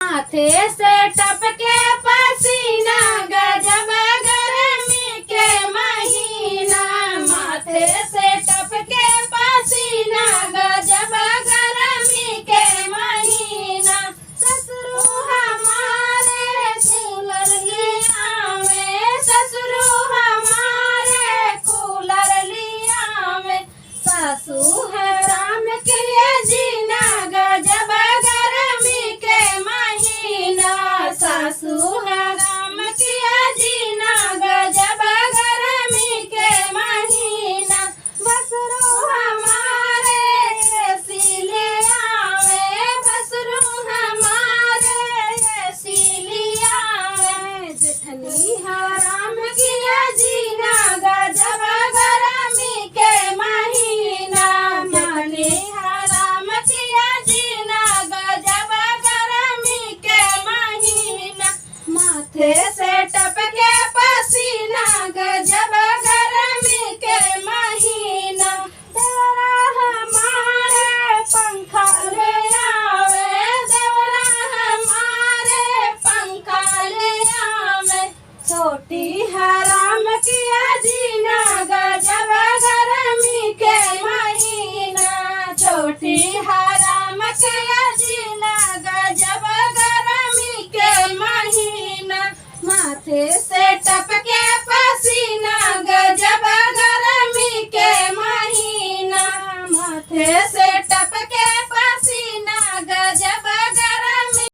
माथे से टपके पसीना गजब गर्मी के महीना। माथे से टपके पसीना गजब गर्मी के महीना। ससुरु हमारे कूलर लिया में, ससुरु हमारे कूलर लिया में। सासू है राम के जीना गजब गर्मी के महीना। सासू है राम किया जीना गजब गर्मी के महीना। भसरू हमारे एसी ले आवे, भसरू हमारे एसी ले आवे। जेठनी है राम किया जीना गजब गर्मी के महीना। जेठनी है राम किया जीना गजब गर्मी के महीना। माथे से टपके पसीना गजब गर्मी के महीना। देवरा हमारे पंखा ले आवे, देवरा हमारे पंखा ले आवे। छोटी हराम किया जीना गजब गर्मी के महीना। छोटी हराम किया जीना गजब गर्मी के महीना। माथे से टपके